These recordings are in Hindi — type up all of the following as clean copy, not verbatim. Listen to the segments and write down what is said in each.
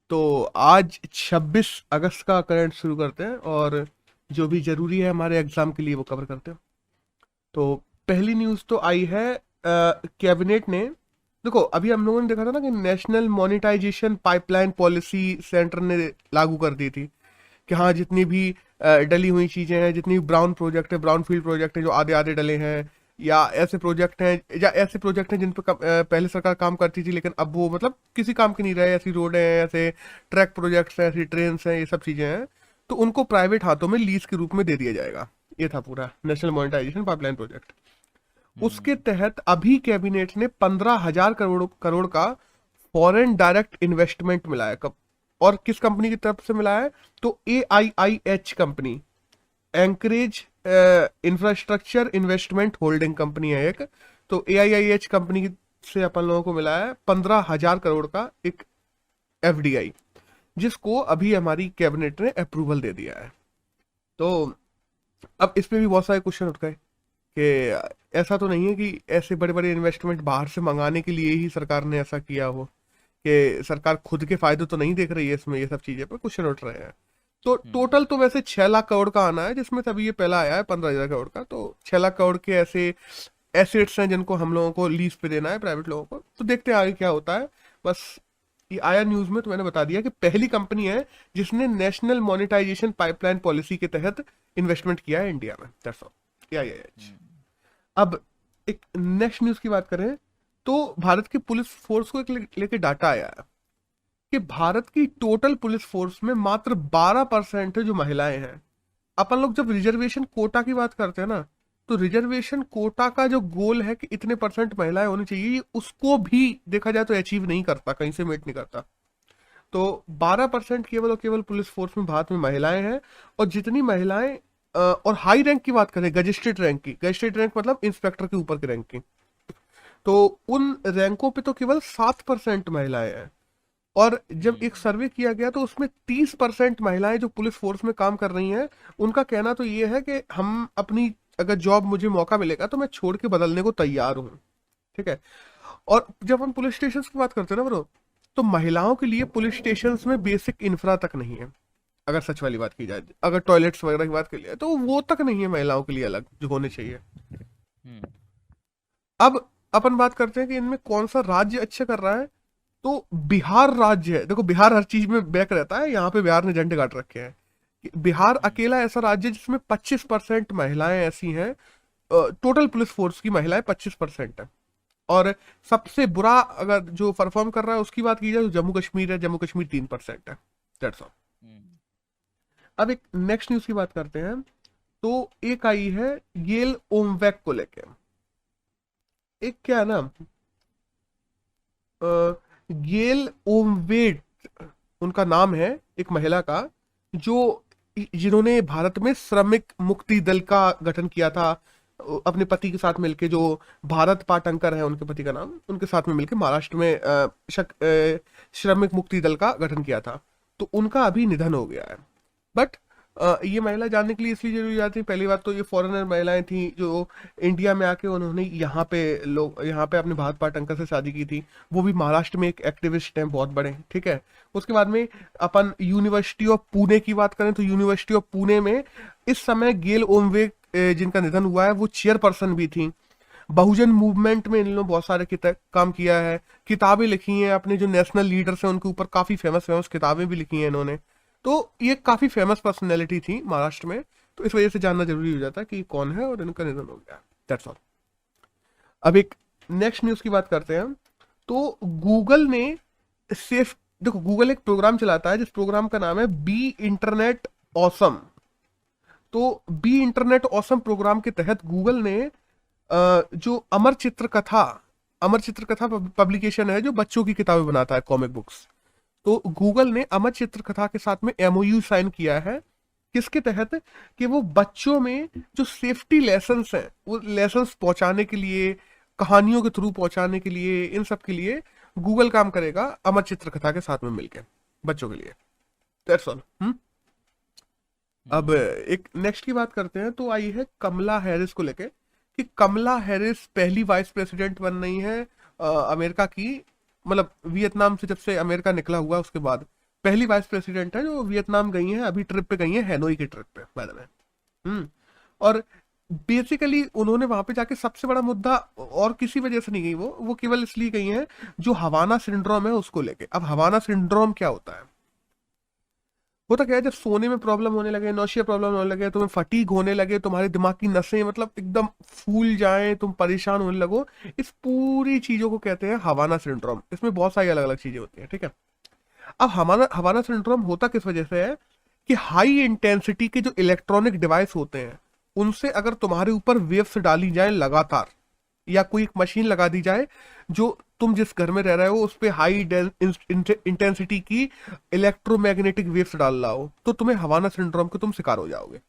तो आज 26 अगस्त का करंट शुरू करते हैं और जो भी जरूरी है हमारे एग्जाम के लिए वो कवर करते हैं। तो पहली न्यूज़ तो आई है कैबिनेट ने, देखो अभी हम लोगों ने देखा था ना कि national monetisation pipeline policy centre ने लागू कर दी थी कि हाँ जितनी भी डली हुई चीजें हैं, जितनी भी ब्राउन प्रोजेक्ट है, ब्राउन फील्ड प्रोजेक्ट है जो आधे आधे डले हैं, या ऐसे प्रोजेक्ट हैं जिन पर पहले सरकार काम करती थी लेकिन अब वो मतलब किसी काम के नहीं रहे, ऐसी रोड है, ऐसे ट्रैक प्रोजेक्ट्स हैं, ऐसी ट्रेन हैं, ये सब चीजें हैं, तो उनको प्राइवेट हाथों में लीज के रूप में दे दिया जाएगा। ये था पूरा नेशनल मोनेटाइजेशन पाइपलाइन प्रोजेक्ट। उसके हम्म। तहत अभी कैबिनेट ने 15,000 करोड़ करोड़ का फॉरेन डायरेक्ट इन्वेस्टमेंट मिला है। कब और किस कंपनी की तरफ से मिला है? तो AIIH company, Anchorage infrastructure investment holding company है एक। तो AIIH कंपनी से अपन लोगों को मिला है 15,000 करोड़ का एक FDI, जिसको अभी हमारी कैबिनेट ने अप्रूवल दे दिया है। तो अब इस पे भी बहुत सारे क्वेश्चन उठ गए कि ऐसा तो नहीं है कि ऐसे बड़े बड़े इन्वेस्टमेंट बाहर से मंगाने के लिए ही सरकार ने ऐसा किया हो, कि सरकार खुद के फायदे तो नहीं देख रही है इसमें, ये सब चीजें पर क्वेश्चन उठ रहे हैं। तो हम्म। टोटल तो वैसे 6 लाख करोड़ का आना है, जिसमें से अभी ये पहला आया है 15,000 करोड़ का। तो 6 लाख करोड़ के ऐसे एसेट्स हैं जिनको हम लोगों को लीज पे देना है, प्राइवेट लोगों को। तो देखते हैं आगे क्या होता है। बस ये आया न्यूज में तो मैंने बता दिया कि पहली कंपनी है जिसने नेशनल मोनेटाइजेशन पाइपलाइन पॉलिसी के तहत इन्वेस्टमेंट किया है इंडिया में। That's all. या हम्म। अब एक नेक्स्ट न्यूज की बात करें तो भारत की पुलिस फोर्स को एक लेके डाटा आया है कि भारत की टोटल पुलिस फोर्स में मात्र 12% है जो महिलाएं हैं। अपन लोग जब रिजर्वेशन कोटा की बात करते हैं ना, तो रिजर्वेशन कोटा का जो गोल है कि इतने परसेंट महिलाएं होनी चाहिए, ये उसको भी देखा जाए तो अचीव नहीं करता, कहीं से मेट नहीं करता। तो 12% केवल और केवल पुलिस फोर्स में भारत में महिलाएं हैं। और जितनी महिलाएं और हाई रैंक की बात करें, गजिस्ट्रेट रैंक की, गजिस्ट्रेट रैंक मतलब इंस्पेक्टर के ऊपर की रैंक की, तो उन रैंकों पे तो केवल 7% महिलाएं हैं। और जब एक हम्म। सर्वे किया गया तो उसमें 30% महिलाएं जो पुलिस फोर्स में काम कर रही हैं, उनका कहना तो ये है कि हम अपनी, अगर जॉब मुझे मौका मिलेगा तो मैं छोड़ के बदलने को तैयार हूँ। ठीक है। और जब हम पुलिस स्टेशन की बात करते हैं ना ब्रो, तो महिलाओं के लिए पुलिस स्टेशन में बेसिक इंफ्रा तक नहीं है। अगर सच वाली बात की जाए, अगर टॉयलेट्स वगैरह की बात की जाए तो वो तक नहीं है महिलाओं के लिए अलग जो होने चाहिए। हम्म। अब अपन बात करते हैं कि इनमें कौन सा राज्य अच्छा कर रहा है। तो बिहार राज्य है। देखो बिहार हर चीज में बैक रहता है, यहाँ पे बिहार ने झंडे गाड़ रखे हैं कि बिहार हम्म। अकेला ऐसा राज्य है जिसमें 25% महिलाएं ऐसी हैं। टोटल पुलिस फोर्स की महिलाएं 25% है। और सबसे बुरा अगर जो परफॉर्म कर रहा है उसकी बात की जाए तो जम्मू कश्मीर है। जम्मू कश्मीर 3% है। That's all. हम्म। अब एक नेक्स्ट न्यूज की बात करते हैं। तो एक आई है येल ओमवैक को लेके। एक क्या है ना, गेल ओमवेट उनका नाम है, एक महिला का, जो जिन्होंने भारत में श्रमिक मुक्ति दल का गठन किया था अपने पति के साथ मिलके। जो भारत पाटंकर है उनके पति का नाम, उनके साथ में मिलके महाराष्ट्र में श्रमिक मुक्ति दल का गठन किया था। तो उनका अभी निधन हो गया है। बट ये महिला जानने के लिए इसलिए जरूरी जाती, पहली बात तो ये फॉरेनर महिलाएं थी जो इंडिया में आके उन्होंने यहाँ पे अपने भारत पाटंकर से शादी की थी। वो भी महाराष्ट्र में एक एक्टिविस्ट हैं बहुत बड़े। ठीक है। उसके बाद में अपन यूनिवर्सिटी ऑफ पुणे की बात करें तो यूनिवर्सिटी ऑफ पुणे में इस समय गेल ओमवे जिनका निधन हुआ है वो चेयरपर्सन भी थी। बहुजन मूवमेंट में इन लोगों ने बहुत सारे काम किया है, किताबें लिखी हैं, अपने जो नेशनल लीडर्स हैं उनके ऊपर काफी फेमस फेमस किताबें भी लिखी हैं इन्होंने। तो ये काफी फेमस पर्सनैलिटी थी महाराष्ट्र में। तो इस वजह से जानना जरूरी हो जाता है कि कौन है और इनका निधन हो गया। That's all. अब एक नेक्स्ट न्यूज की बात करते हैं। तो गूगल ने सेफ, देखो गूगल एक प्रोग्राम चलाता है जिस प्रोग्राम का नाम है बी इंटरनेट ऑसम। तो बी इंटरनेट ऑसम प्रोग्राम के तहत गूगल ने जो अमर चित्र कथा पब्लिकेशन है जो बच्चों की किताबें बनाता है, कॉमिक बुक्स। तो गूगल ने अमर चित्र कथा के साथ में MOU साइन किया है। किसके तहत? कि वो बच्चों में जो सेफ्टी लेसन्स हैं वो लेसन्स पहुंचाने के लिए, कहानियों के थ्रू पहुंचाने के लिए, इन सब के लिए गूगल काम करेगा अमर चित्र कथा के साथ में मिलकर बच्चों के लिए। That's all. अब हम्म। एक नेक्स्ट की बात करते हैं। तो आई है कमला हैरिस को लेके कि कमला हैरिस पहली वाइस प्रेसिडेंट बन रही है अमेरिका की, मतलब वियतनाम से जब से अमेरिका निकला हुआ उसके बाद। पहली वाइस प्रेसिडेंट है जो वियतनाम गई हैं, अभी ट्रिप पे गई हैं, हैनोई की ट्रिप पे बाय द वे। और बेसिकली उन्होंने वहां पे जाके सबसे बड़ा मुद्दा, और किसी वजह से नहीं गई वो केवल इसलिए गई हैं जो हवाना सिंड्रोम है उसको लेके। अब हवाना सिंड्रोम क्या होता है? होता क्या है, जब सोने में प्रॉब्लम होने लगे, नौशिया प्रॉब्लम होने लगे, तुम्हें फटीग होने लगे, तुम्हारे दिमाग की नसें मतलब एकदम फूल जाएं, तुम परेशान होने लगो, इस पूरी चीजों को कहते हैं हवाना सिंड्रोम। इसमें बहुत सारी अलग अलग चीजें होती हैं, ठीक है। अब हमारा हवाना सिंड्रोम होता किस वजह से है कि हाई इंटेंसिटी के जो इलेक्ट्रॉनिक डिवाइस होते हैं उनसे अगर तुम्हारे ऊपर वेव्स डाली जाए लगातार, या कोई एक मशीन लगा दी जाए जो तुम जिस घर में रह रहे हो उस पर हाई इंटेंसिटी की इलेक्ट्रोमैग्नेटिक वेव्स डाल रहा हो, तो तुम्हें हवाना सिंड्रोम के तुम शिकार हो जाओगे।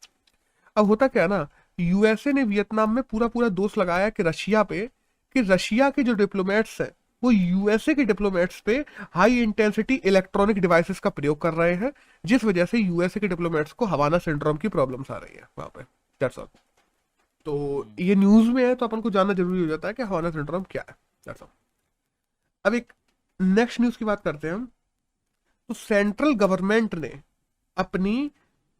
अब होता क्या है ना, यूएसए ने वियतनाम में पूरा पूरा दोष लगाया कि रशिया पे, कि रशिया के जो डिप्लोमेट्स हैं वो यूएसए के डिप्लोमेट्स पे हाई इंटेंसिटी इलेक्ट्रॉनिक डिवाइसेस का प्रयोग कर रहे हैं, जिस वजह से यूएसए के डिप्लोमेट्स को हवाना सिंड्रोम की प्रॉब्लम्स आ रही है वहां पे। That's all. तो ये न्यूज में है तो अपन को जानना जरूरी हो जाता है कि हवाना सिंड्रोम क्या है। That's all. अब एक नेक्स्ट न्यूज की बात करते हैं हम। तो सेंट्रल गवर्नमेंट ने अपनी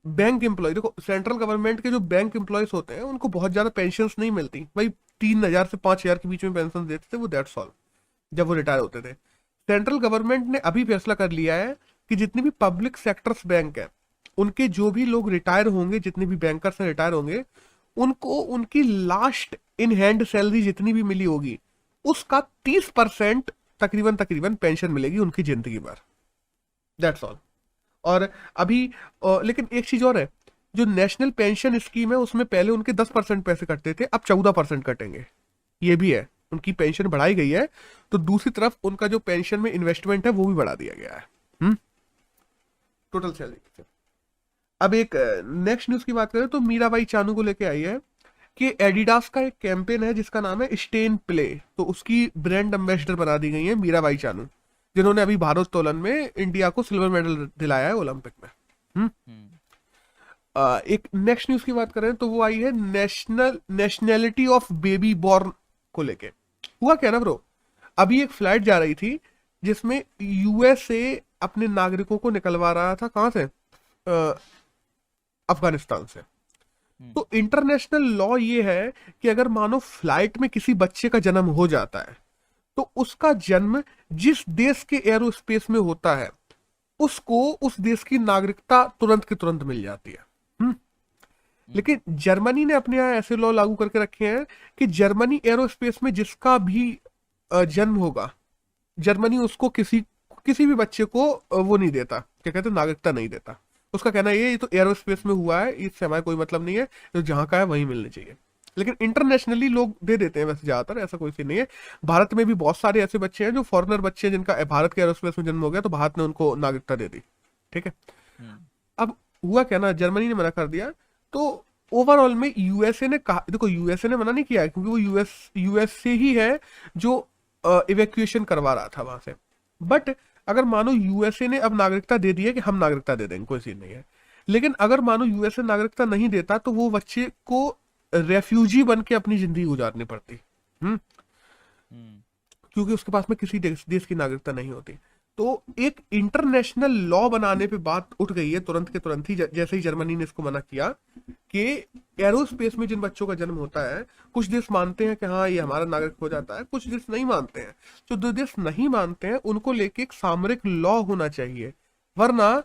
बैंक एम्प्लॉय, देखो सेंट्रल गवर्नमेंट के जो बैंक एम्प्लॉयज होते हैं उनको बहुत ज्यादा पेंशन नहीं मिलती भाई, 3,000 से 5,000 के बीच में पेंशन देते थे वो, दैट्स ऑल, जब वो रिटायर होते थे। सेंट्रल गवर्नमेंट ने अभी फैसला कर लिया है कि जितने भी पब्लिक सेक्टर्स बैंक है उनके जो भी लोग रिटायर होंगे, जितने भी बैंकर्स रिटायर होंगे, उनको उनकी लास्ट इन हैंड सैलरी जितनी भी मिली होगी उसका 30% तकरीबन तकरीबन पेंशन मिलेगी उनकी जिंदगी भर। That's all. और अभी लेकिन एक चीज और है, जो नेशनल पेंशन स्कीम है उसमें पहले उनके 10% पैसे कटते थे, अब 14% कटेंगे, ये भी है। उनकी पेंशन बढ़ाई गई है, तो दूसरी तरफ उनका जो पेंशन में इन्वेस्टमेंट है वो भी बढ़ा दिया गया है टोटल सैलरी। अब एक नेक्स्ट न्यूज की बात करें तो मीराबाई चानू को लेके आई है कि एडिडास का एक कैंपेन है जिसका नाम है स्टे इन प्ले, तो उसकी ब्रांड एम्बेसडर बना दी गई है मीराबाई चानू, जिन्होंने अभी भारोत्तोलन में इंडिया को सिल्वर मेडल दिलाया है ओलंपिक में। एक नेक्स्ट न्यूज की बात करें तो वो आई है नेशनैलिटी ऑफ बेबी बॉर्न को लेके। हुआ क्या ना ब्रो, अभी एक फ्लाइट जा रही थी जिसमें यूएसए अपने नागरिकों को निकलवा रहा था, कहां से, अफगानिस्तान से। तो इंटरनेशनल लॉ ये है कि अगर मानो फ्लाइट में किसी बच्चे का जन्म हो जाता है तो उसका जन्म जिस देश के एरोस्पेस में होता है उसको उस देश की नागरिकता तुरंत की तुरंत मिल जाती है। लेकिन जर्मनी ने अपने यहाँ ऐसे लॉ लागू करके रखे हैं कि जर्मनी एरोस्पेस में जिसका भी जन्म होगा, जर्मनी उसको किसी किसी भी बच्चे को वो नहीं देता, क्या कहते हैं, नागरिकता नहीं देता। उसका कहना ये तो एरोस्पेस में हुआ है, इससे हमारा कोई मतलब नहीं है, तो जहां का है वहीं मिलनी चाहिए। लेकिन इंटरनेशनली लोग दे देते हैं वैसे ज्यादातर, ऐसा कोई सीन नहीं है। भारत में भी बहुत सारे ऐसे बच्चे हैं जो फॉरेनर बच्चे हैं जिनका भारत के एरोस्पेस में जन्म हो गया तो भारत ने उनको नागरिकता दे दी, ठीक है। अब हुआ क्या ना, जर्मनी ने मना कर दिया, तो ओवरऑल में यूएसए ने कहा, देखो यूएसए ने मना नहीं किया क्योंकि वो यूएसए ही है जो इवैक्यूएशन करवा रहा था वहां से। बट अगर मानो यूएसए ने अब नागरिकता दे दी है कि हम नागरिकता दे देंगे, कोई सीन नहीं है। लेकिन अगर मानो यूएसए नागरिकता नहीं देता तो वो बच्चे को रेफ्यूजी बन के अपनी जिंदगी गुजारनी पड़ती, क्योंकि उसके पास में किसी देश की नागरिकता नहीं होती। तो एक इंटरनेशनल लॉ बनाने पे बात उठ गई है तुरंत के तुरंत ही, जैसे ही जर्मनी ने इसको मना किया कि एरोस्पेस में जिन बच्चों का जन्म होता है, कुछ देश मानते हैं कि हाँ ये हमारा नागरिक हो जाता है, कुछ देश नहीं मानते हैं। जो देश नहीं मानते हैं उनको लेके एक सामरिक लॉ होना चाहिए, वरना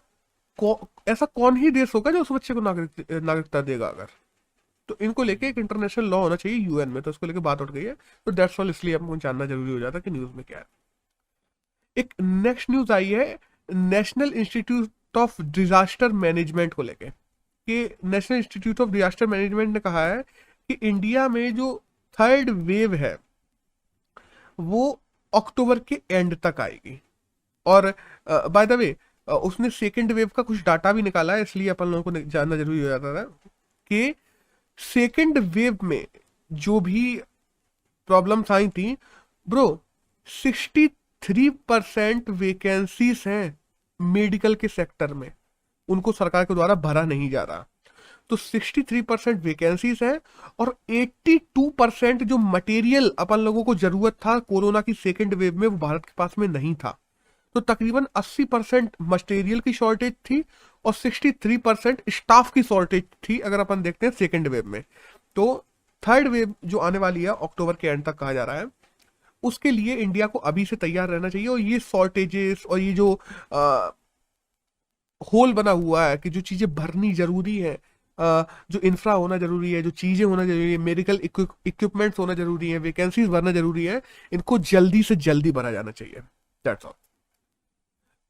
ऐसा कौन ही देश होगा जो उस बच्चे को नागरिकता देगा अगर। तो इनको लेके एक इंटरनेशनल लॉ होना चाहिए यूएन में, तो उसको लेके बात उठ गई है। तो दैट्स ऑल, इसलिए हमको जानना जरूरी हो जाता है कि न्यूज में क्या है। एक नेक्स्ट न्यूज आई है national institute of disaster management को लेके, कि national institute of disaster management ने कहा है कि इंडिया में जो थर्ड वेव है वो अक्टूबर के एंड तक आएगी। और बाय द वे उसने सेकेंड वेव का कुछ डाटा भी निकाला है, इसलिए अपन लोगों को जानना जरूरी हो जाता था कि सेकेंड वेव में जो भी प्रॉब्लम्स आई थी ब्रो, 63% वैकेंसीज हैं मेडिकल के सेक्टर में, उनको सरकार के द्वारा भरा नहीं जा रहा। तो 63% वैकेंसीज है और 82% जो मटेरियल अपन लोगों को जरूरत था कोरोना की सेकेंड वेव में वो भारत के पास में नहीं था। तो तकरीबन 80% मटेरियल की शॉर्टेज थी और 63% स्टाफ की शॉर्टेज थी, अगर अपन देखते हैं सेकेंड वेव में। तो थर्ड वेव जो आने वाली है अक्टूबर के एंड तक कहा जा रहा है, उसके लिए इंडिया को अभी से तैयार रहना चाहिए। और ये शॉर्टेजेस और ये जो होल बना हुआ है कि जो चीजें भरनी जरूरी है, जो इंफ्रा होना जरूरी है, जो चीजें होना जरूरी है, मेडिकल इक्विपमेंट्स होना जरूरी है, वैकेंसीज भरना जरूरी है, इनको जल्दी से जल्दी भरा जाना चाहिए। That's all.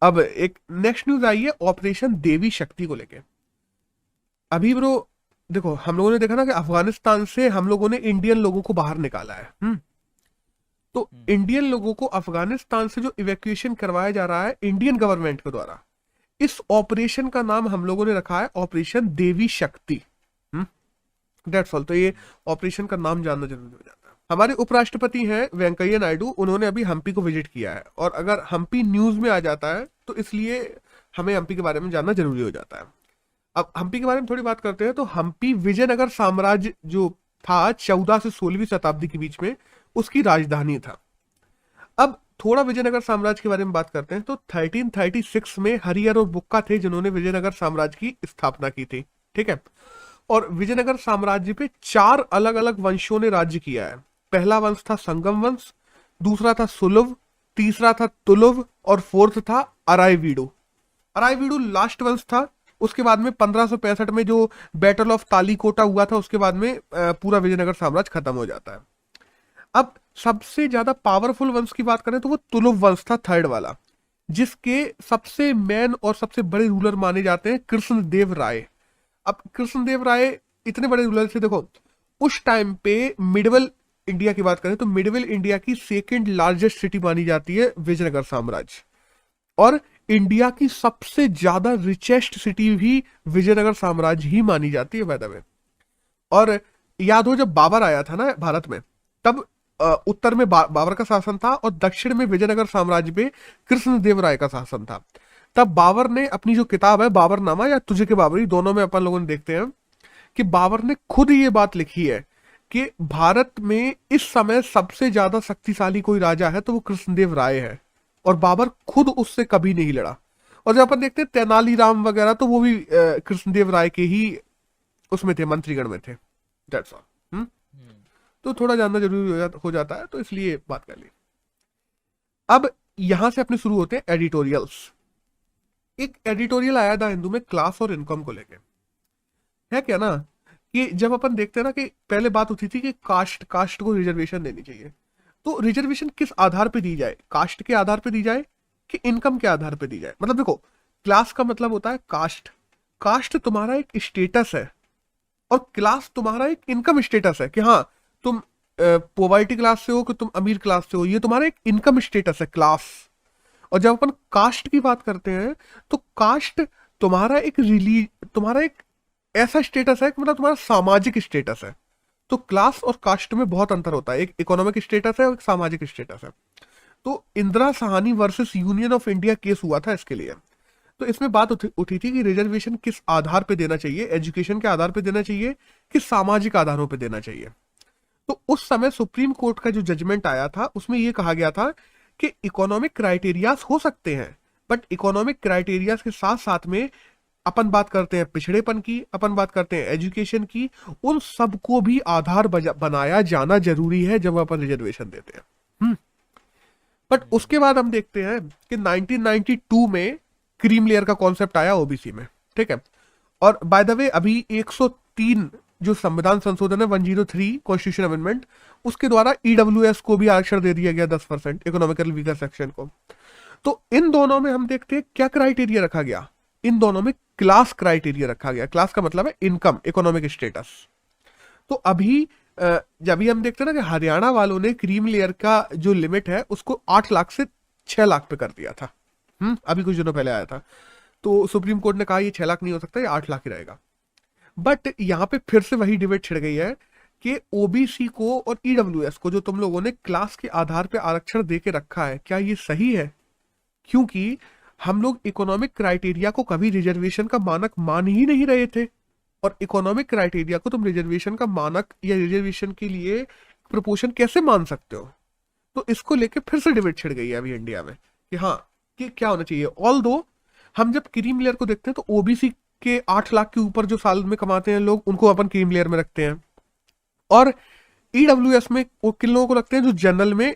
अब एक नेक्स्ट न्यूज आई है ऑपरेशन देवी शक्ति को लेके। अभी ब्रो देखो, हम लोगों ने देखा ना कि अफगानिस्तान से हम लोगों ने इंडियन लोगों को बाहर निकाला है। तो इंडियन लोगों को अफगानिस्तान से जो इवैक्यूएशन करवाया जा रहा है इंडियन गवर्नमेंट के द्वारा, इस ऑपरेशन का नाम हम लोगों ने रखा है ऑपरेशन देवी शक्ति। That's all. तो ये ऑपरेशन का नाम जानना जरूरी हो जाता है। हमारे उपराष्ट्रपति हैं वेंकैया नायडू, उन्होंने अभी हम्पी को विजिट किया है, और अगर हम्पी न्यूज में आ जाता है तो इसलिए हमें हम्पी के बारे में जानना जरूरी हो जाता है। अब हम्पी के बारे में थोड़ी बात करते हैं। तो हम्पी विजयनगर साम्राज्य जो था 14 से 16वीं शताब्दी के बीच में, उसकी राजधानी था। अब थोड़ा विजयनगर साम्राज्य के बारे में बात करते हैं। तो 1336 में हरिहर और बुक्का थे जिन्होंने विजयनगर साम्राज्य की स्थापना की थी। ठीक है। और विजयनगर साम्राज्य पे 4 अलग अलग वंशों ने राज्य किया है। पहला वंश था संगम वंश, दूसरा था सुलभ, तीसरा था तुलुव, और फोर्थ था अरायवीडु। अरायवीडु लास्ट वंश था। उसके बाद में 1565 में जो बैटल ऑफ तालीकोटा हुआ था, उसके बाद में पूरा विजयनगर साम्राज्य खत्म हो जाता है। अब सबसे ज्यादा पावरफुल वंश की बात करें तो वो तुलुव वंश था, थर्ड वाला, जिसके सबसे मेन और सबसे बड़े रूलर माने जाते हैं कृष्णदेव राय। अब कृष्णदेव राय इतने बड़े रूलर थे। देखो उस टाइम पे मिडिवल इंडिया की बात करें तो मिडिवल इंडिया की सेकेंड लार्जेस्ट सिटी मानी जाती है विजयनगर साम्राज्य, और इंडिया की सबसे ज्यादा रिचेस्ट सिटी भी विजयनगर साम्राज्य ही मानी जाती है बाय द वे। और याद हो जब बाबर आया था ना भारत में, तब उत्तर में बाबर का शासन था और दक्षिण में विजयनगर साम्राज्य पे कृष्णदेव राय का शासन था। तब बाबर ने अपनी जो किताब है बाबरनामा या तुझे के बाबरी, दोनों में अपन लोगों ने देखते हैं कि बाबर ने खुद ये बात लिखी है कि भारत में इस समय सबसे ज्यादा शक्तिशाली कोई राजा है तो वो कृष्णदेव राय है, और बाबर खुद उससे कभी नहीं लड़ा। और जब अपन देखते हैं तेनालीराम वगैरह, तो वो भी कृष्णदेव राय के ही उसमें थे, मंत्रीगण में थे। That's all. तो थोड़ा जानना जरूरी हो जाता है, तो इसलिए बात कर ली। अब यहां से अपने शुरू होते हैं एडिटोरियल्स। एक एडिटोरियल आया था हिंदू में क्लास और इनकम को लेके। है क्या ना कि जब अपन देखते हैं ना कि पहले बात उठी थी कि कास्ट को रिजर्वेशन देनी चाहिए, तो रिजर्वेशन किस आधार पे दी जाए? कास्ट के आधार पे दी जाए कि इनकम के आधार पे दी जाए? मतलब देखो, क्लास का मतलब होता है कास्ट। कास्ट तुम्हारा एक स्टेटस है और क्लास तुम्हारा एक इनकम स्टेटस है कि हाँ तुम पॉवर्टी क्लास से हो कि तुम अमीर क्लास से हो, ये तुम्हारा एक इनकम स्टेटस है, क्लास। और जब अपन कास्ट की बात करते हैं तो कास्ट तुम्हारा एक ऐसा स्टेटस है कि मतलब तुम्हारा सामाजिक स्टेटस है। तो क्लास और कास्ट में बहुत अंतर होता है, एक इकोनॉमिक स्टेटस है और एक सामाजिक स्टेटस है। तो Indira Sahni versus union of India case हुआ था इसके लिए। तो इसमें बात उठी थी कि रिजर्वेशन किस आधार पे देना चाहिए, एजुकेशन के आधार पे देना चाहिए कि सामाजिक आधारों पे देना चाहिए। तो उस समय सुप्रीम कोर्ट का जो जजमेंट आया था उसमें यह कहा गया था कि इकोनॉमिक क्राइटेरियाज हो सकते हैं, बट इकोनॉमिक क्राइटेरियाज के साथ साथ में अपन बात करते हैं पिछड़ेपन की, अपन बात करते हैं एजुकेशन की, उन सबको भी आधार बनाया जाना जरूरी है जब अपन रिजर्वेशन देते हैं। बट उसके बाद हम देखते हैं कि 1992 में क्रीम लेयर का कॉन्सेप्ट आया ओबीसी में। ठीक है। और बाय द वे अभी 103 जो संविधान संशोधन है 103 कॉन्स्टिट्यूशन अमेंडमेंट, उसके द्वारा ईडब्ल्यूएस को भी आरक्षण दे दिया गया 10%, इकोनॉमिकल वीकर सेक्शन को। तो इन दोनों में हम देखते हैं क्या क्राइटेरिया रखा गया, इन दोनों में क्लास क्राइटेरिया रखा गया। क्लास का मतलब है इनकम, इकोनॉमिक स्टेटस। तो अभी जब भी हम देखते हैं ना कि हरियाणा वालों ने क्रीम लेयर का जो लिमिट है उसको 8 लाख से 6 लाख पे कर दिया था। अभी कुछ दिनों पहले आया था। तो सुप्रीम कोर्ट ने कहा ये 6 लाख नहीं हो सकता, ये 8 लाख ही रहेगा। बट यहाँ पे फिर से वही डिबेट छिड़ गई है कि ओबीसी को और ईडब्ल्यूएस को जो तुम लोगों ने क्लास के आधार पे आरक्षण दे के रखा है, क्या ये सही है? क्योंकि हम लोग इकोनॉमिक क्राइटेरिया को कभी रिजर्वेशन का मानक मान ही नहीं रहे थे, और इकोनॉमिक क्राइटेरिया को तुम रिजर्वेशन का मानक या रिजर्वेशन के लिए प्रपोर्शन कैसे मान सकते हो? तो इसको लेके फिर से डिबेट छिड़ गई है अभी इंडिया में कि हाँ कि क्या होना चाहिए। ऑल दो हम जब क्रीम लेयर को देखते हैं तो ओबीसी के 8 लाख के ऊपर जो साल में कमाते हैं लोग, उनको अपन क्रीम लेयर में रखते हैं। और ईडब्ल्यूएस में वो किन लोगों को रखते हैं जो जनरल में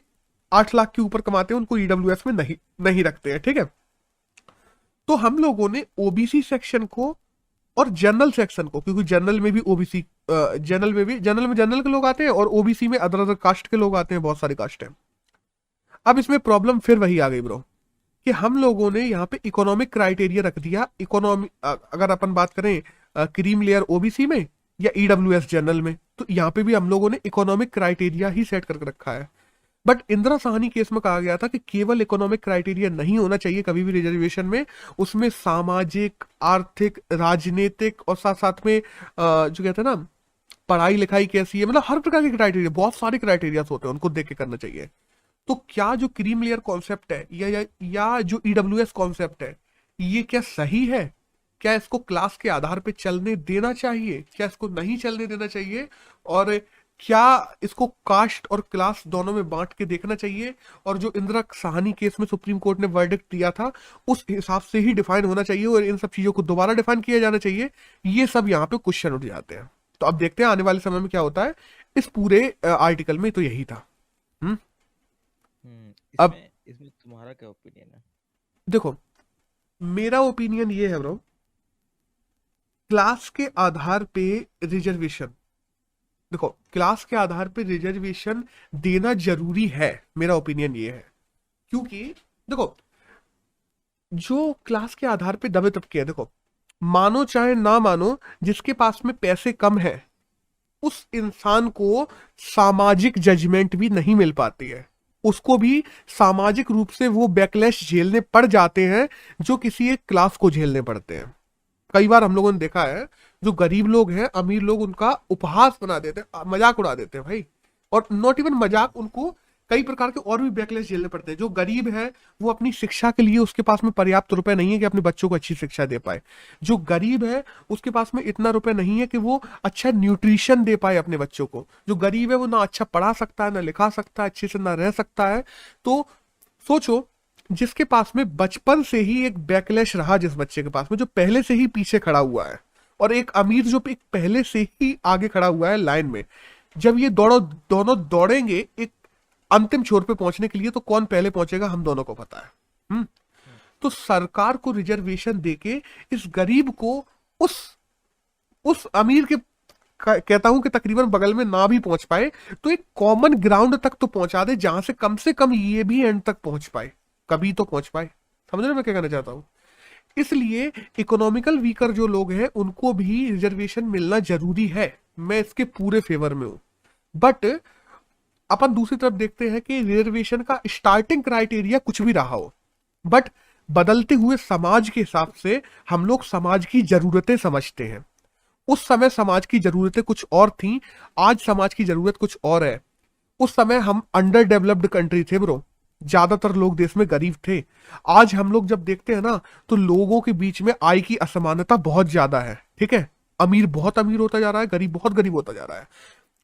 8 लाख के ऊपर कमाते हैं, उनको ईडब्ल्यूएस में नहीं नहीं रखते हैं, ठीक है। तो हम लोगों ने ओबीसी सेक्शन को और जनरल सेक्शन को, क्योंकि जनरल में भी ओबीसी, जनरल में जनरल के लोग आते हैं और ओबीसी में अदर अदर कास्ट के लोग आते हैं, बहुत सारी कास्ट है। अब इसमें प्रॉब्लम फिर वही आ गई ब्रो, कि हम लोगों ने यहाँ पे इकोनॉमिक क्राइटेरिया रख दिया। इकोनॉमी अगर अपन बात करें क्रीम लेयर ओबीसी में या ईडब्ल्यूएस जनरल में, तो यहाँ पे भी हम लोगों ने इकोनॉमिक क्राइटेरिया ही सेट करके रखा है। बट इंदिरा साहनी केस में कहा गया था कि केवल इकोनॉमिक क्राइटेरिया नहीं होना चाहिए कभी भी रिजर्वेशन में, उसमें सामाजिक, आर्थिक, राजनीतिक और साथ साथ में जो कहते हैं ना, पढ़ाई लिखाई कैसी है, मतलब हर प्रकार के क्राइटेरिया, बहुत सारे क्राइटेरिया होते हैं, उनको देख के करना चाहिए। तो क्या जो क्रीम लेयर कॉन्सेप्ट है या जो ईडब्ल्यूएस कॉन्सेप्ट है, ये क्या सही है? क्या इसको क्लास के आधार पे चलने देना चाहिए, क्या इसको नहीं चलने देना चाहिए? और क्या इसको कास्ट और क्लास दोनों में बांट के देखना चाहिए? और जो इंदिरा साहनी केस में सुप्रीम कोर्ट ने वर्डिक्ट दिया था, उस हिसाब से ही डिफाइन होना चाहिए और इन सब चीजों को दोबारा डिफाइन किया जाना चाहिए? ये सब यहाँ पे क्वेश्चन उठ जाते हैं। तो अब देखते हैं आने वाले समय में क्या होता है। इस पूरे आर्टिकल में तो यही था। हम्म। अब इसमें इसमें तुम्हारा क्या ओपिनियन है? देखो, मेरा ओपिनियन ये है ब्रो, क्लास के आधार पे रिजर्वेशन, देखो क्लास के आधार पे रिजर्वेशन देना जरूरी है, मेरा ओपिनियन ये है। क्योंकि देखो, जो क्लास के आधार पे दबे तबके है, देखो मानो चाहे ना मानो, जिसके पास में पैसे कम है उस इंसान को सामाजिक जजमेंट भी नहीं मिल पाती है, उसको भी सामाजिक रूप से वो बैकलैश झेलने पड़ जाते हैं जो किसी एक क्लास को झेलने पड़ते हैं। कई बार हम लोगों ने देखा है, जो गरीब लोग हैं, अमीर लोग उनका उपहास बना देते हैं, मजाक उड़ा देते हैं भाई। और नॉट इवन मजाक, उनको कई प्रकार के और भी बैकलेस झेलने पड़ते हैं। जो गरीब है वो अपनी शिक्षा के लिए उसके पास में पर्याप्त रुपए नहीं है कि अपने बच्चों को अच्छी शिक्षा दे पाए। जो गरीब है उसके पास में इतना रुपए नहीं है कि वो अच्छा न्यूट्रिशन दे पाए अपने बच्चों को। जो गरीब है वो ना अच्छा पढ़ा सकता है, ना लिखा सकता है, अच्छे से ना रह सकता है। तो सोचो, जिसके पास में बचपन से ही एक बैकलैश रहा, जिस बच्चे के पास में जो पहले से ही पीछे खड़ा हुआ है, और एक अमीर जो एक पहले से ही आगे खड़ा हुआ है लाइन में, जब ये दोनों दौड़ेंगे एक अंतिम छोर पे पहुंचने के लिए, तो कौन पहले पहुंचेगा हम दोनों को पता है। हम्म। हम्म, तो सरकार को रिजर्वेशन देके इस गरीब को उस उस अमीर के कहता हूं कि तकरीबन बगल में ना भी पहुंच पाए, तो एक कॉमन ग्राउंड तक तो पहुंचा दे जहां से कम ये भी एंड तक पहुंच पाए, कभी तो पहुंच पाए। समझ रहे हो मैं क्या कहना चाहता हूं? इसलिए इकोनॉमिकल वीकर जो लोग हैं उनको भी रिजर्वेशन मिलना जरूरी है, मैं इसके पूरे फेवर में हूं। बट अपन दूसरी तरफ देखते हैं कि रिजर्वेशन का स्टार्टिंग क्राइटेरिया कुछ भी रहा हो, बट बदलते हुए समाज के हिसाब से हम लोग समाज की जरूरतें समझते हैं। उस समय समाज की जरूरतें कुछ और थी, आज समाज की जरूरत कुछ और है। उस समय हम अंडर डेवलप्ड कंट्री थे ब्रो, ज्यादातर लोग देश में गरीब थे। आज हम लोग जब देखते हैं ना, तो लोगों के बीच में आय की असमानता बहुत ज्यादा है, ठीक है। अमीर बहुत अमीर होता जा रहा है, गरीब बहुत गरीब होता जा रहा है।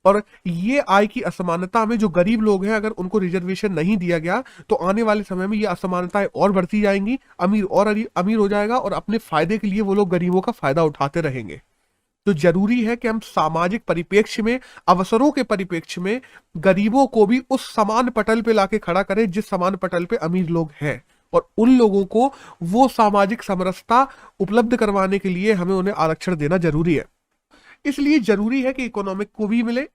और ये आय की असमानता में जो गरीब लोग हैं, अगर उनको रिजर्वेशन नहीं दिया गया, तो आने वाले समय में ये असमानताएं और बढ़ती जाएंगी, अमीर और अमीर हो जाएगा, और अपने फायदे के लिए वो लोग गरीबों का फायदा उठाते रहेंगे। तो जरूरी है कि हम सामाजिक परिप्रेक्ष्य में, अवसरों के परिप्रेक्ष्य में गरीबों को भी उस समान पटल पे लाके खड़ा करें जिस समान पटल पे अमीर लोग हैं, और उन लोगों को वो सामाजिक समरसता उपलब्ध करवाने के लिए हमें उन्हें आरक्षण देना जरूरी है। इसलिए जरूरी है कि इकोनॉमिक को भी मिले,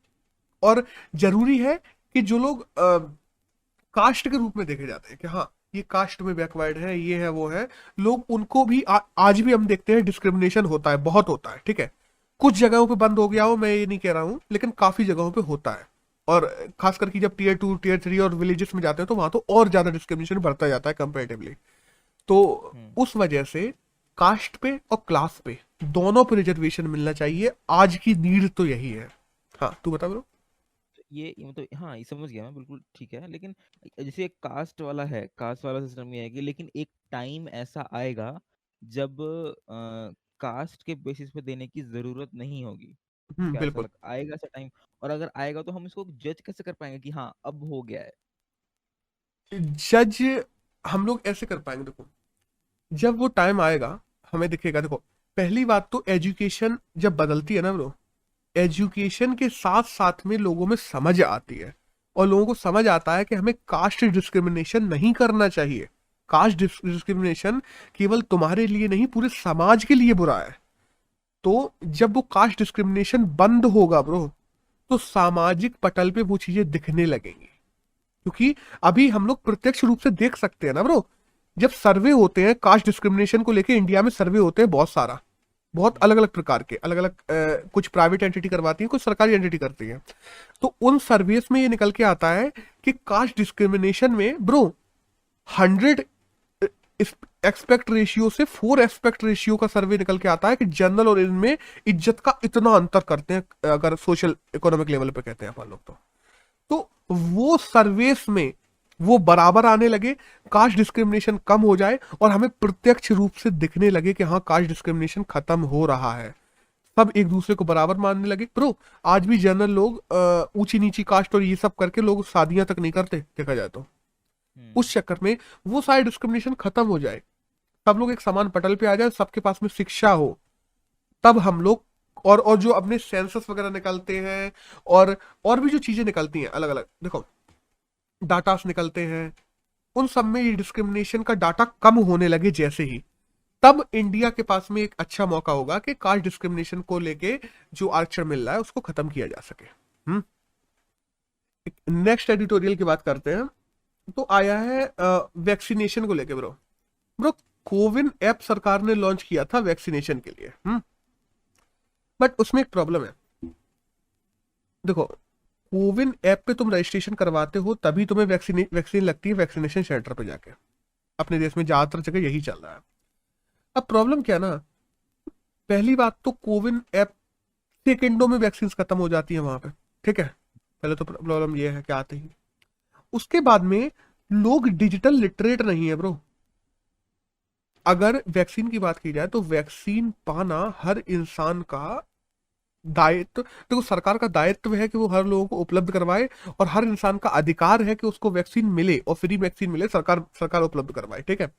और जरूरी है कि जो लोग कास्ट के रूप में देखे जाते हैं कि हाँ ये कास्ट में बैकवर्ड है, ये है वो है, लोग उनको भी आज भी हम देखते हैं डिस्क्रिमिनेशन होता है, बहुत होता है, ठीक है। कुछ जगहों पे बंद हो गया हो, मैं ये नहीं कह रहा हूँ, लेकिन काफी जगहों पे होता है। और खास करके जब टीयर 2 टीयर 3 और विलेजेस में जाते हैं, तो वहां तो और ज्यादा डिस्क्रिमिनेशन बढ़ता जाता है कंपेरेटिवली। तो हम्म। उस वजह से कास्ट पे और क्लास पे दोनों पे रिजर्वेशन मिलना चाहिए, आज की नीड तो यही है। हाँ तू बता ब्रो। तो ये मतलब हाँ, ये समझ गया मैं, बिल्कुल ठीक है। लेकिन जैसे कास्ट वाला है, कास्ट वाला सिस्टम ये है कि लेकिन एक टाइम ऐसा आएगा जब कास्ट के बेसिस पे देने की जरूरत नहीं होगी। क्या ऐसा बिल्कुल। लग आएगा ऐसा टाइम? और अगर आएगा तो हम इसको जज कैसे कर पाएंगे कि हाँ अब हो गया है? जज हम लोग ऐसे कर पाएंगे, देखो जब वो टाइम आएगा हमें दिखेगा। देखो पहली बात तो एजुकेशन जब बदलती है ना ब्रो, एजुकेशन के साथ साथ में लोगों में समझ आती है, और लोगों को समझ आता है कि हमें कास्ट डिस्क्रिमिनेशन नहीं करना चाहिए। कास्ट डिस्क्रिमिनेशन केवल तुम्हारे लिए नहीं, पूरे समाज के लिए बुरा है। तो जब वो कास्ट डिस्क्रिमिनेशन बंद होगा ब्रो, तो सामाजिक पटल पे वो चीजें दिखने लगेंगी। क्योंकि अभी हम लोग प्रत्यक्ष रूप से देख सकते हैं ना ब्रो, जब सर्वे होते हैं कास्ट डिस्क्रिमिनेशन को लेके, इंडिया में सर्वे होते हैं बहुत सारा, बहुत अलग अलग प्रकार के, अलग अलग कुछ प्राइवेट एंटिटी करवाती है, कुछ सरकारी एंटिटी करती है। तो उन सर्वेस में ये निकल के आता है कि कास्ट डिस्क्रिमिनेशन में ब्रो 100 एक्सपेक्ट रेशियो से 4 एक्सपेक्ट रेशियो का सर्वे निकल के आता है कि जनरल और इनमें इज्जत का इतना अंतर करते हैं, अगर सोशल इकोनॉमिक लेवल पे कहते हैं अपन लोग तो वो सर्वेस में वो बराबर आने लगे, कास्ट डिस्क्रिमिनेशन कम हो जाए, और हमें प्रत्यक्ष रूप से दिखने लगे कि हाँ कास्ट डिस्क्रिमिनेशन खत्म हो रहा है, सब एक दूसरे को बराबर मानने लगे। ब्रो आज भी जनरल लोग ऊंची नीची कास्ट और ये सब करके लोग शादियां तक नहीं करते देखा जाए तो। उस चक्कर में वो सारी डिस्क्रिमिनेशन खत्म हो जाए, सब लोग एक समान पटल पे आ जाए, सबके पास में शिक्षा हो, तब हम लोग और जो अपने सेंसस वगैरह निकलते हैं, और भी जो चीजें निकलती हैं अलग अलग, देखो डाटास निकलते हैं, उन सब में ये डिस्क्रिमिनेशन का डाटा कम होने लगे जैसे ही, तब इंडिया के पास में एक अच्छा मौका होगा कि कास्ट डिस्क्रिमिनेशन को लेके जो आरक्षण मिल रहा है उसको खत्म किया जा सके। नेक्स्ट एडिटोरियल की बात करते हैं, तो आया है वैक्सीनेशन को लेके ब्रो। ब्रो कोविन ऐप सरकार ने लॉन्च किया था वैक्सीनेशन के लिए, बट उसमें एक प्रॉब्लम है। देखो कोविन ऐप पे तुम रजिस्ट्रेशन करवाते हो तभी तुम्हें वैक्सीन लगती है वैक्सीनेशन सेंटर पे जाके, अपने देश में ज्यादातर जगह यही चल रहा है। अब प्रॉब्लम क्या ना, पहली बात तो कोविन ऐप सेकेंडों में वैक्सीन खत्म हो जाती है वहां पे, ठीक है, पहले तो प्रॉब्लम ये है कि आते ही। उसके बाद में लोग डिजिटल लिटरेट नहीं है ब्रो। अगर वैक्सीन की बात की जाए तो वैक्सीन पाना हर इंसान का दायित्व, देखो सरकार का दायित्व है कि वो हर लोगों को उपलब्ध करवाए, और हर इंसान का अधिकार है कि उसको वैक्सीन मिले, और फ्री वैक्सीन मिले, सरकार उपलब्ध करवाए, ठीक है।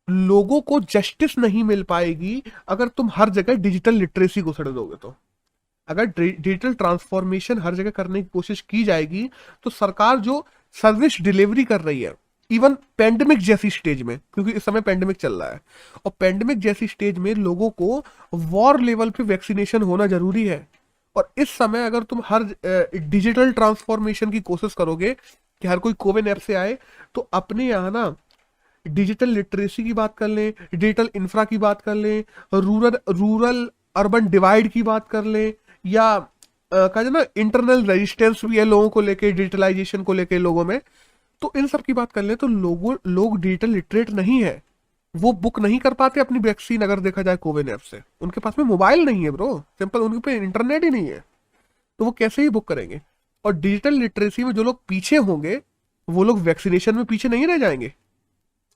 लोगों को जस्टिस नहीं मिल पाएगी अगर तुम हर जगह डिजिटल लिटरेसी को छड़ दोगे। तो अगर डिजिटल ट्रांसफॉर्मेशन हर जगह करने की कोशिश की जाएगी, तो सरकार जो सर्विस डिलीवरी कर रही है, इवन पेंडेमिक जैसी स्टेज में, क्योंकि इस समय पेंडेमिक चल रहा है, और पेंडेमिक जैसी स्टेज में लोगों को वॉर लेवल पे वैक्सीनेशन होना जरूरी है। और इस समय अगर तुम हर डिजिटल ट्रांसफॉर्मेशन की कोशिश करोगे कि हर कोई कोविन ऐप से आए, तो अपने यहाँ ना डिजिटल लिटरेसी की बात कर लें, डिजिटल इंफ्रा की बात कर लें, रूरल अर्बन डिवाइड की बात कर लें, या कहा जाए ना इंटरनल रेजिस्टेंस भी है लोगों को लेके, डिजिटलाइजेशन को लेके लोगों में, तो इन सब की बात कर ले तो लोग डिजिटल लिटरेट नहीं है, वो बुक नहीं कर पाते अपनी वैक्सीन। अगर देखा जाए कोविन ऐप से, उनके पास में मोबाइल नहीं है ब्रो, सिंपल, उनके पे इंटरनेट ही नहीं है, तो वो कैसे ही बुक करेंगे। और डिजिटल लिटरेसी में जो लोग पीछे होंगे, वो लोग वैक्सीनेशन में पीछे नहीं रह जाएंगे,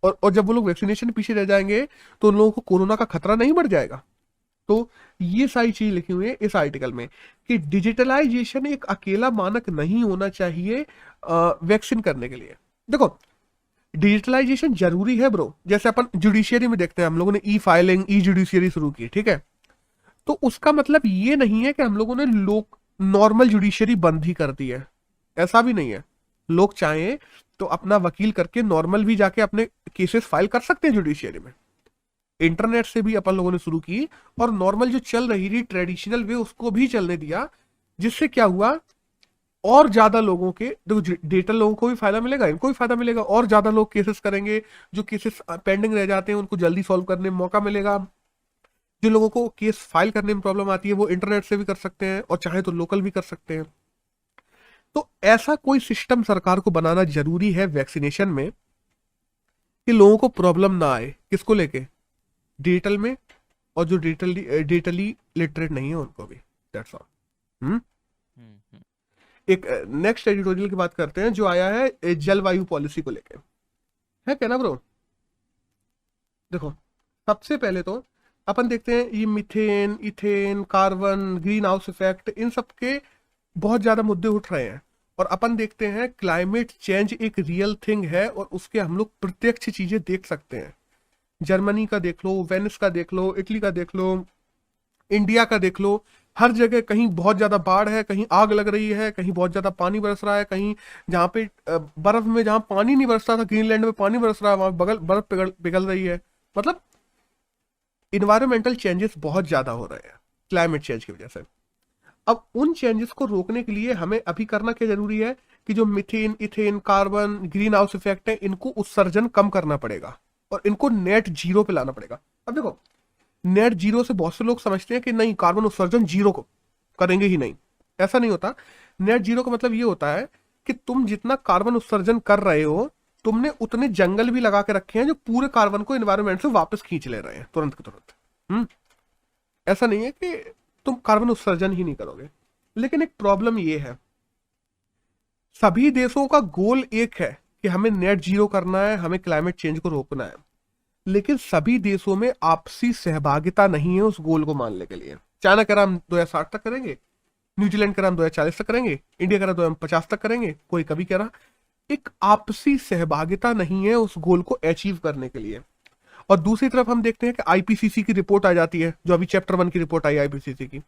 और जब वो लोग वैक्सीनेशन में पीछे रह जाएंगे तो उन लोगों को कोरोना का खतरा नहीं बढ़ जाएगा। तो ये सारी चीज लिखी हुई है इस आर्टिकल में कि डिजिटलाइजेशन एक अकेला मानक नहीं होना चाहिए वैक्सीन करने के लिए। देखो डिजिटलाइजेशन जरूरी है ब्रो, जैसे अपन जुडिशियरी में देखते हैं, हम लोगों ने ई फाइलिंग, ई जुडिशियरी शुरू की, ठीक है, तो उसका मतलब ये नहीं है कि हम लोगों ने लोग नॉर्मल जुडिशियरी बंद ही कर दी है, ऐसा भी नहीं है। लोग चाहें तो अपना वकील करके नॉर्मल भी जाके अपने केसेस फाइल कर सकते हैं जुडिशियरी में। इंटरनेट से भी अपन लोगों ने शुरू की, और नॉर्मल जो चल रही थी ट्रेडिशनल वे उसको भी चलने दिया, जिससे क्या हुआ, और ज्यादा लोगों के, देखो डिजिटल लोगों को भी फायदा मिलेगा, इनको भी फायदा मिलेगा, और ज्यादा लोग केसेस करेंगे, जो केसेस पेंडिंग रह जाते हैं उनको जल्दी सॉल्व करने में मौका मिलेगा। जो लोगों को केस फाइल करने में प्रॉब्लम आती है वो इंटरनेट से भी कर सकते हैं, और चाहे तो लोकल भी कर सकते हैं। तो ऐसा कोई सिस्टम सरकार को बनाना जरूरी है वैक्सीनेशन में कि लोगों को प्रॉब्लम ना आए, किसको लेके, डिजिटल में, और जो डिजिटली लिटरेट नहीं है उनको भी, दैट्स ऑल। एक नेक्स्ट एडिटोरियल की बात करते हैं जो आया है जलवायु पॉलिसी को लेके, है क्या ना ब्रो। देखो सबसे पहले तो अपन देखते हैं ये methane, ethane, carbon, green house effect, इन सब के बहुत ज्यादा मुद्दे उठ रहे हैं, और अपन देखते हैं क्लाइमेट चेंज एक रियल थिंग है और उसके हम लोग प्रत्यक्ष चीजें देख सकते हैं। जर्मनी का देख लो, वेनिस का देख लो, इटली का देख लो, इंडिया का देख लो, हर जगह कहीं बहुत ज्यादा बाढ़ है, कहीं आग लग रही है, कहीं बहुत ज्यादा पानी बरस रहा है, कहीं जहाँ पे बर्फ में जहाँ पानी नहीं बरसता था, ग्रीनलैंड में पानी बरस रहा है, वहां बगल बर्फ पिघल रही है। मतलब इन्वायरमेंटल चेंजेस बहुत ज्यादा हो रहे हैं क्लाइमेट चेंज की वजह से। अब उन चेंजेस को रोकने के लिए हमें अभी करना क्या जरूरी है कि जो methane, ethane, carbon, green house effect है, इनको उत्सर्जन कम करना पड़ेगा और इनको नेट जीरो पे लाना पड़ेगा। अब देखो, नेट जीरो से बहुत से लोग समझते हैं कि नहीं, कार्बन उत्सर्जन जीरो को करेंगे ही नहीं। ऐसा नहीं होता। नेट जीरो का मतलब ये होता है कि तुम जितना कार्बन उत्सर्जन कर रहे हो, तुमने उतने जंगल भी लगा के रखे हैं जो पूरे कार्बन को एनवायरमेंट से वापस खींच ले रहे हैं तुरंत के तुरंत। ऐसा नहीं है कि तुम कार्बन उत्सर्जन ही नहीं करोगे। लेकिन एक प्रॉब्लम ये है, सभी देशों का गोल एक है कि हमें नेट जीरो करना है, हमें क्लाइमेट चेंज को रोकना है, लेकिन सभी देशों में आपसी सहभागिता नहीं है उस गोल को मानने के लिए। चाइना कह रहा हम 2060 तक करेंगे, न्यूजीलैंड कह रहा हम 2040 तक करेंगे, इंडिया कह रहा 2050 तक करेंगे, कोई कभी कह रहा। एक आपसी सहभागिता नहीं है उस गोल को अचीव करने के लिए। और दूसरी तरफ हम देखते हैं कि आईपीसीसी की रिपोर्ट आ जाती है, जो अभी चैप्टर 1 की रिपोर्ट आई आईपीसीसी की,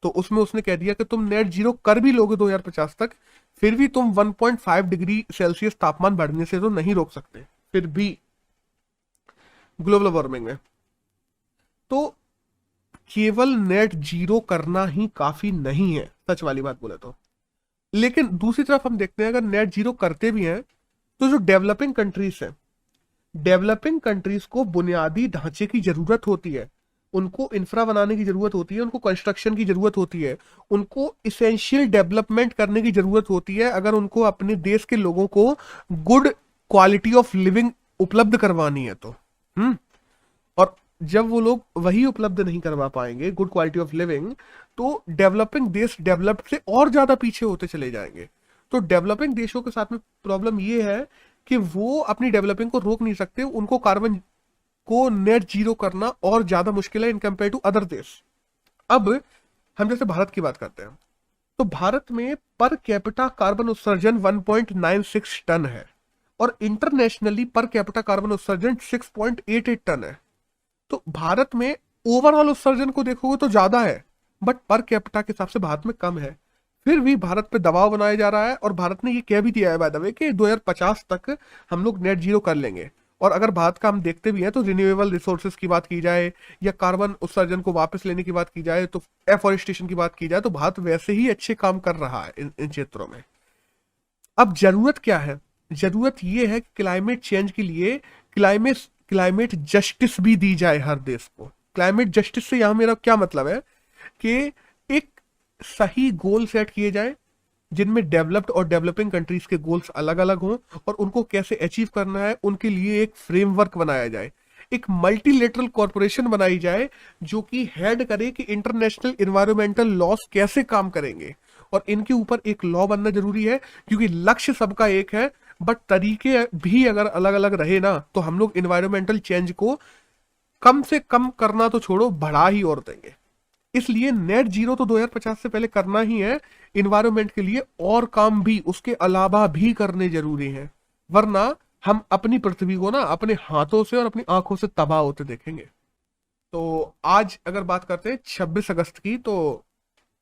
तो उसमें उसने कह दिया कि तुम नेट जीरो कर भी लोगे 2050 तक, फिर भी तुम 1.5 डिग्री सेल्सियस तापमान बढ़ने से तो नहीं रोक सकते, फिर भी ग्लोबल वार्मिंग में। तो केवल नेट जीरो करना ही काफी नहीं है, सच वाली बात बोले तो। लेकिन दूसरी तरफ हम देखते हैं, अगर नेट जीरो करते भी हैं तो जो डेवलपिंग कंट्रीज हैं, डेवलपिंग कंट्रीज को बुनियादी ढांचे की जरूरत होती है, उनको इंफ्रा बनाने की जरूरत होती है, उनको कंस्ट्रक्शन की जरूरत होती है, उनको इसेंशियल डेवलपमेंट करने की जरूरत होती है, अगर उनको अपने देश के लोगों को गुड क्वालिटी ऑफ लिविंग उपलब्ध करवानी है तो। और जब वो लोग वही उपलब्ध नहीं करवा पाएंगे, गुड क्वालिटी ऑफ लिविंग, तो डेवलपिंग देश डेवलप्ड से और ज्यादा पीछे होते चले जाएंगे। तो डेवलपिंग देशों के साथ में प्रॉब्लम ये है कि वो अपनी डेवलपिंग को रोक नहीं सकते, उनको कार्बन को नेट जीरो करना और ज्यादा मुश्किल है इन कंपेयर टू अदर देश। अब हम जैसे भारत की बात करते हैं, तो भारत में पर कैपिटा कार्बन उत्सर्जन 1.96 टन है और इंटरनेशनली पर कैपिटा कार्बन उत्सर्जन 6.88 टन है। तो भारत में ओवरऑल उत्सर्जन को देखोगे तो ज्यादा है, बट पर कैपिटा के हिसाब से भारत में कम है। फिर भी भारत पे दबाव बनाया जा रहा है और भारत ने ये कह भी दिया है बाय द वे कि 2050 तक हम लोग नेट जीरो कर लेंगे। और अगर भारत का हम देखते भी हैं तो रिन्यूएबल रिसोर्सेज की बात की जाए या कार्बन उत्सर्जन को वापस लेने की बात की जाए, तो एफॉरेस्टेशन की बात की जाए, तो भारत वैसे ही अच्छे काम कर रहा है इन क्षेत्रों में। अब जरूरत क्या है? जरूरत ये है कि क्लाइमेट चेंज के लिए क्लाइमेट जस्टिस भी दी जाए हर देश को। क्लाइमेट जस्टिस से यहां मेरा क्या मतलब है कि एक सही गोल सेट किए जाए जिनमें डेवलप्ड और डेवलपिंग कंट्रीज के गोल्स अलग अलग हों और उनको कैसे अचीव करना है उनके लिए एक फ्रेमवर्क बनाया जाए, एक मल्टीलेटरल कॉरपोरेशन बनाई जाए जो कि हेड करे कि इंटरनेशनल एनवायरमेंटल लॉस कैसे काम करेंगे। और इनके ऊपर एक लॉ बनना जरूरी है, क्योंकि लक्ष्य सबका एक है, बट तरीके भी अगर अलग अलग रहे ना तो हम लोग एनवायरमेंटल चेंज को कम से कम करना तो छोड़ो, बढ़ा ही और देंगे। इसलिए नेट जीरो तो 2050 से पहले करना ही है। इन्वायरमेंट के लिए और काम भी उसके अलावा भी करने जरूरी है, वरना हम अपनी पृथ्वी को ना अपने हाथों से और अपनी आंखों से तबाह होते देखेंगे। तो आज अगर बात करते हैं 26 अगस्त की, तो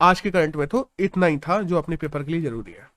आज के करंट में तो इतना ही था जो अपने पेपर के लिए जरूरी है।